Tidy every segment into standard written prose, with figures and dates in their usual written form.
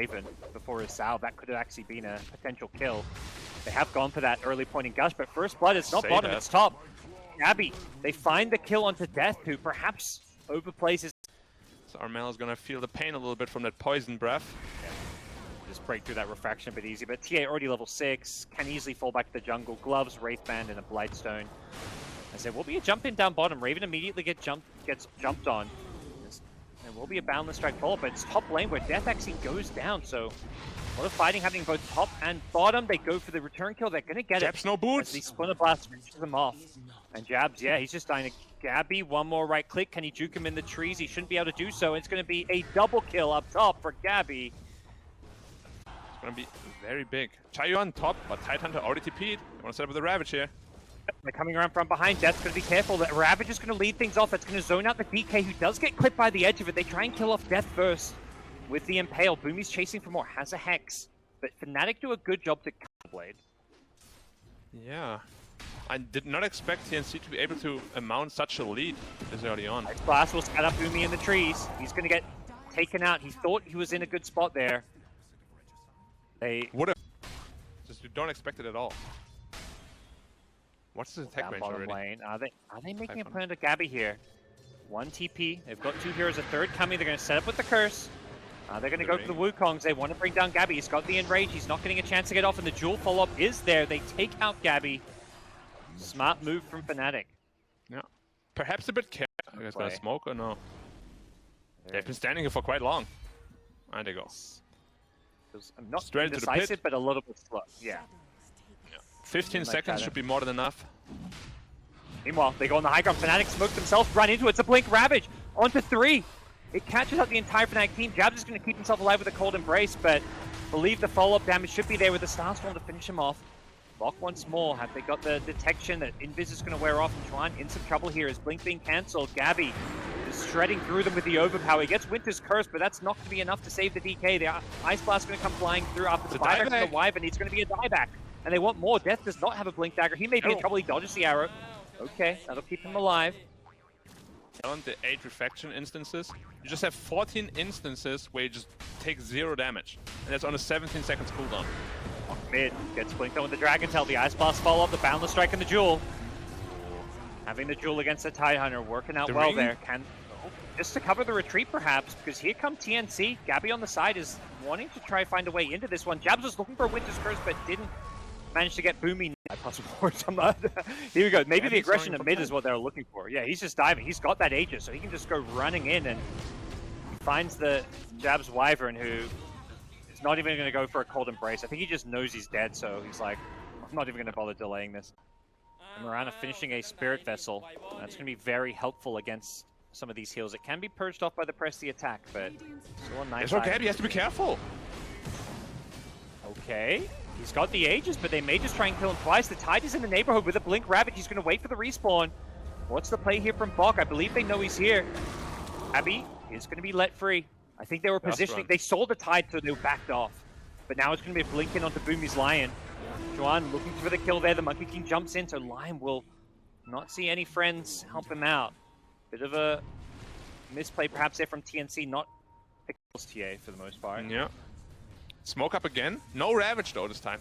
Raven before his salve. That could have actually been a potential kill. They have gone for that early pointing gush, but first blood, it's not bottom, it's top. Gabby, they find the kill onto Death, who perhaps overplays his... So Armel is going to feel the pain a little bit from that poison breath. Yeah. Just break through that refraction a bit easy, but TA already level 6, can easily fall back to the jungle. Gloves, Wraithband, and a Blightstone. As there will be a jump in down bottom. Raven immediately gets jumped on. There will be a Boundless Strike follow, but it's top lane where Death actually goes down, so a lot of fighting happening both top and bottom. They go for the return kill, they're gonna get Jabs it. no boots! The Splinter Blast finishes them off. And Jabs, yeah, he's just dying to Gabby. One more right click, can he juke him in the trees? He shouldn't be able to do so. It's gonna be a double kill up top for Gabby. It's gonna be very big. Chayu on top, but TIDEHUNTER already TP'd. You wanna set up with the Ravage here. They're coming around from behind. Death's going to be careful. That Ravage is going to lead things off. That's going to zone out the DK, who does get clipped by the edge of it. They try and kill off Death first with the Impale. Boomy's chasing for more. Has a Hex. But FNATIC do a good job to Blade. Yeah. I did not expect TNC to be able to mount such a lead this early on. Blast will scat up Boomy in the trees. He's going to get taken out. He thought he was in a good spot there. They would have. Just you don't expect it at all. What's his attack range already? Lane. Are they making a plan to Gabby here? One TP. They've got 2 heroes, a third coming. They're going to set up with the curse. They're going to go for the Wukongs. They want to bring down Gabby. He's got the enrage. He's not getting a chance to get off, and the dual follow-up is there. They take out Gabby. Smart move from FNATIC. Yeah. Perhaps a bit careful. Are you guys going to smoke or no? They've been standing here for quite long. And they go. Not straight indecisive, into the pit. but a little bit slow. Yeah. 15 seconds should be more than enough. Meanwhile, they go on the high ground. FNATIC smoke themselves, run into it. It's a Blink Ravage onto 3. It catches out the entire FNATIC team. Jabs is going to keep himself alive with a Cold Embrace, but believe the follow-up damage should be there with the Starstorm to finish him off. Lock once more. Have they got the detection that Invis is going to wear off? And Juan in some trouble here. Is Blink being cancelled? Gabby is shredding through them with the overpower. He gets Winter's Curse, but that's not going to be enough to save the DK. The Ice Blast is going to come flying through after the buyback to the Wyvern. It's going to be a dieback. And they want more. Death does not have a Blink Dagger. He may be in trouble. He dodges the arrow. Okay, that'll keep him alive. On the 8 refraction instances, you just have 14 instances where you just take 0 damage. And that's on a 17 seconds cooldown. Mid gets blinked on with the Dragon's Tail. The Ice Blast follow up, the Boundless Strike and the Jewel. Having the Jewel against the Tidehunter working out well there. Just to cover the retreat perhaps, because here come TNC. Gabby on the side is wanting to try find a way into this one. Jabs was looking for a Winter's Curse, but didn't manage to get Boomy. Here we go. Maybe the aggression at mid is what they're looking for. Yeah, he's just diving. He's got that Aegis, so he can just go running in, and he finds the Jabs Wyvern, who is not even going to go for a Cold Embrace. I think he just knows he's dead, so he's like, I'm not even going to bother delaying this. And Mirana finishing a Spirit Vessel. That's going to be very helpful against some of these heals. It can be purged off by the Press the Attack, but still a nice. It's okay, he has to be careful. Okay. He's got the Aegis, but they may just try and kill him twice. The Tide is in the neighborhood with a Blink Ravage. He's going to wait for the respawn. What's the play here from Bok? I believe they know he's here. Abby is going to be let free. I think they were positioning. They saw the Tide, so they backed off. But now it's going to be a blink in onto Boomy's Lion. Juan looking for the kill there. The Monkey King jumps in, so Lion will not see any friends help him out. Bit of a misplay perhaps there from TNC, not the kills TA for the most part. Yeah. Smoke up again. No Ravage though this time.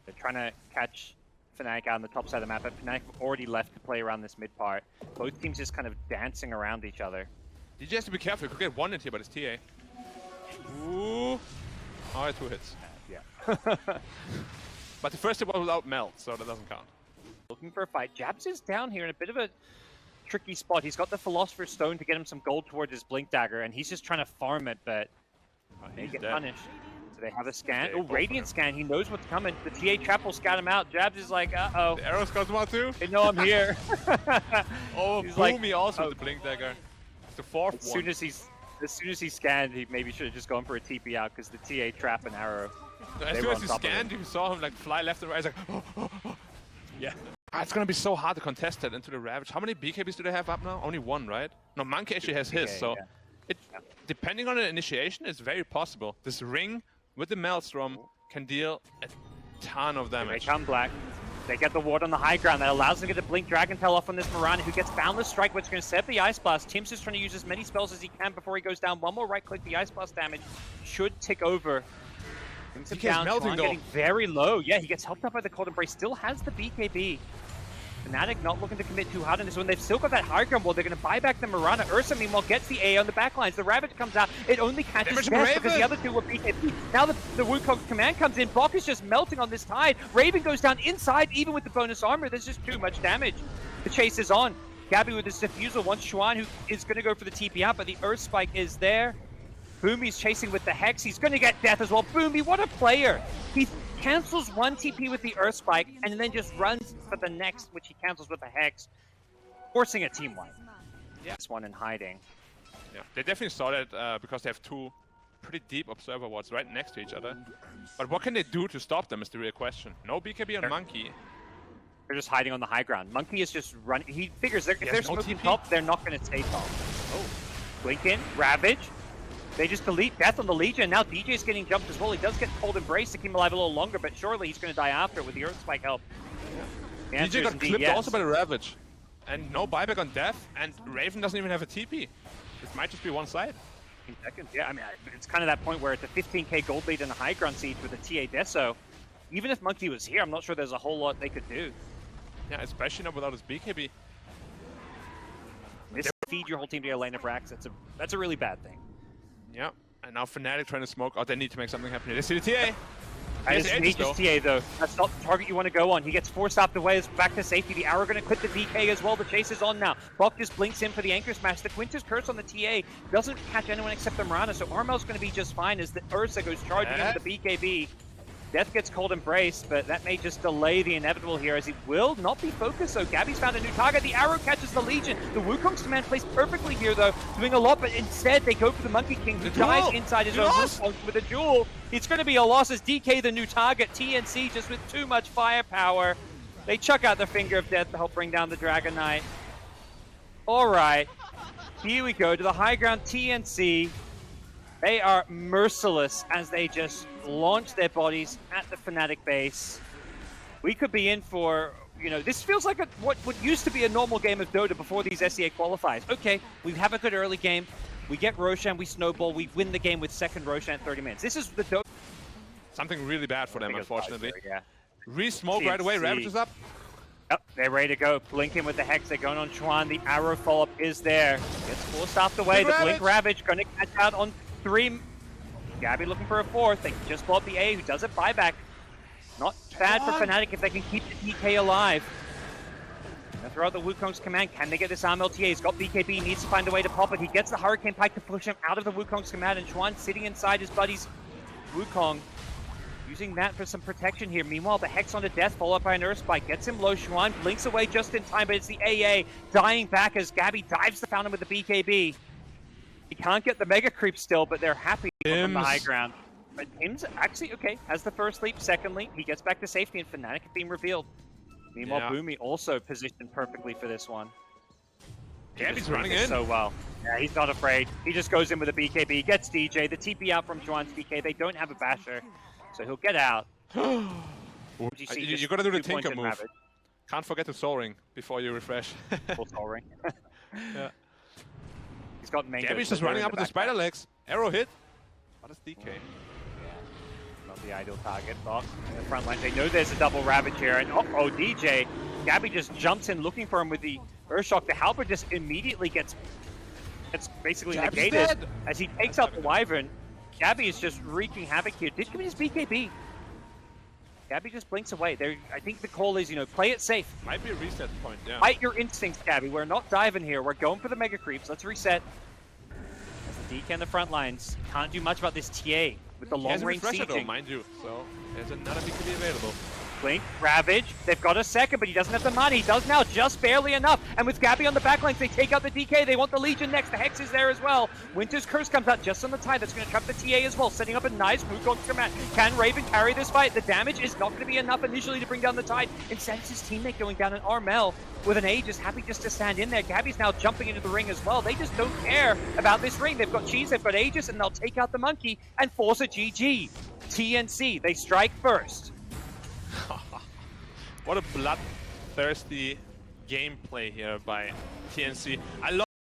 They're trying to catch FNATIC out on the top side of the map, but FNATIC have already left to play around this mid part. Both teams just kind of dancing around each other. DJ has to be careful. You could get one in here, but it's TA. Ooh. Oh, 2 hits. Yeah. But the first hit was without melt, so that doesn't count. Looking for a fight. Jabs is down here in a bit of a tricky spot. He's got the Philosopher's Stone to get him some gold towards his Blink Dagger, and he's just trying to farm it, but they get punished. So they have a scan. Oh, Radiant scan. He knows what's coming. The TA trap will scout him out. Jabs is like, uh-oh. The arrow scouts him out too? They know I'm here. Oh, Boomy also with the Blink Dagger. It's the 4th one. As soon as he scanned, he maybe should have just gone for a TP out, because the TA trap and arrow. As soon as he scanned, you saw him like fly left and right. He's like, yeah. It's gonna be so hard to contest that into the Ravage. How many BKBs do they have up now? Only 1, right? No, Monkey actually has his, so depending on the initiation, it's very possible. This ring with the Maelstrom can deal a ton of damage. Here they come, Black. They get the ward on the high ground. That allows them to get a Blink Dragon Tail off on this Mirana, who gets Boundless Strike, which is going to set up the Ice Blast. Tim's just trying to use as many spells as he can before he goes down. One more right click, the Ice Blast damage should tick over. Brings him down, melting, getting very low. Yeah, he gets helped up by the Cold Embrace. Still has the BKB. FNATIC not looking to commit too hard on this one. They've still got that high ground wall. They're going to buy back the Mirana. Ursa, meanwhile, gets the A on the backlines. The Ravage comes out. It only catches Death because the other two were BKB. Now the Wukong's command comes in. Bok is just melting on this Tide. Raven goes down inside, even with the bonus armor. There's just too much damage. The chase is on. Gabby with his Diffusal wants Xuan, who is going to go for the TP out, but the Earth Spike is there. Boomy's chasing with the Hex. He's going to get Death as well. Boomy, what a player! He cancels one TP with the Earth Spike and then just runs for the next, which he cancels with the Hex, forcing a team wipe. Yeah. This one in hiding. Yeah, they definitely saw that because they have two pretty deep observer wards right next to each other. But what can they do to stop them is the real question. No BKB on Monkey. They're just hiding on the high ground. Monkey is just running. He figures if they're smoking top, they're not going to stay top. Oh, Blink in, Ravage. They just delete Death on the Legion. Now DJ's getting jumped as well. He does get Cold Embrace to keep him alive a little longer, but surely he's going to die after with the Earth Spike help. Yeah. DJ got clipped also by the Ravage. And no buyback on Death, and Raven doesn't even have a TP. This might just be one side. In seconds, yeah, I mean, it's kind of that point where it's a 15k gold lead and a high ground seed with a TA Deso. Even if Monkey was here, I'm not sure there's a whole lot they could do. Yeah, especially not without his BKB. This feed your whole team to your lane of racks. That's a really bad thing. Yeah, and now FNATIC trying to smoke. Oh, they need to make something happen here. They see the TA. He just TA though. That's not the target you want to go on. He gets 4 stopped away. It's back to safety. The Arrow going to quit the DK as well. The chase is on now. Bok just blinks in for the Anchor Smash. The Quintus Curse on the TA doesn't catch anyone except the Mirana, so Armel's going to be just fine as the Ursa goes charging into the BKB. Death gets Cold Embrace, but that may just delay the inevitable here as he will not be focused. So Gabby's found a new target. The Arrow catches the Legion. The Wukong's command plays perfectly here, though, doing a lot, but instead they go for the Monkey King, who dies inside his own Wukong with a duel. It's going to be a loss as DK, the new target. TNC just with too much firepower. They chuck out the Finger of Death to help bring down the Dragon Knight. All right, here we go to the high ground. TNC. They are merciless as they just launch their bodies at the FNATIC base. We could be in for, you know, this feels like what used to be a normal game of Dota before these SEA qualifiers. Okay, we have a good early game. We get Roshan, we snowball, we win the game with second Roshan at 30 minutes. This is the Dota. Something really bad for them, unfortunately. Yeah. Re-smoke right away, Ravage is up. Yep, they're ready to go. Blink in with the Hex. They're going on Xuan. The Arrow follow-up is there. Gets 4 stopped away. The Blink Ravage going to catch out on 3. Gabby looking for a 4th. They just bought the A, who does it buyback. Not bad for FNATIC if they can keep the DK alive. Gonna throw out the Wukong's command. Can they get this arm LTA? He's got BKB, needs to find a way to pop it. He gets the Hurricane Pike to push him out of the Wukong's command, and Xuan sitting inside his buddy's Wukong. Using that for some protection here. Meanwhile, the Hex onto Death, followed by an Earth Spike. Gets him low. Xuan blinks away just in time, but it's the AA dying back as Gabby dives the fountain with the BKB. He can't get the Mega Creep still, but they're happy on the high ground. But Tim's actually, okay, has the first leap. Second leap, he gets back to safety, and FNATIC is being revealed. Meanwhile, Boomy also positioned perfectly for this one. Gabby's running in. So well. Yeah, he's not afraid. He just goes in with a BKB, gets DJ, the TP out from Xuan's DK. They don't have a basher, so he'll get out. You gotta do the Tinker move. Ravage. Can't forget the Soul Ring before you refresh. Full Soul Ring. Yeah. He's got Mango. Gabby's just running up with the spider legs. Arrow hit. What is DK? Yeah. Not the ideal target. Bok in the front line. They know there's a double Ravage here. And oh, DJ. Gabby just jumps in looking for him with the Earthshock. The Halberd just immediately gets basically negated as he takes out the Wyvern. Gabby is just wreaking havoc here. Did give me his BKB. Gabby just blinks away. I think the call is, you know, play it safe. Might be a reset point, yeah. Fight your instincts, Gabby. We're not diving here. We're going for the Mega Creeps. Let's reset. As the DK in the front lines. Can't do much about this TA with the long-range sieging. Though, mind you. So there's another BKB available. Blink, Ravage, they've got a second, but he doesn't have the money. He does now, just barely enough. And with Gabby on the backlines, they take out the DK. They want the Legion next. The Hex is there as well. Winter's Curse comes out just on the Tide. That's going to trap the TA as well, setting up a nice Wukong command. Can Raven carry this fight? The damage is not going to be enough initially to bring down the Tide. Instead, it's his teammate going down, and Armel with an A just happy just to stand in there. Gabby's now jumping into the ring as well. They just don't care about this ring. They've got Cheese, they've got Aegis, and they'll take out the Monkey and force a GG. TNC, they strike first. What a bloodthirsty gameplay here by TNC. I love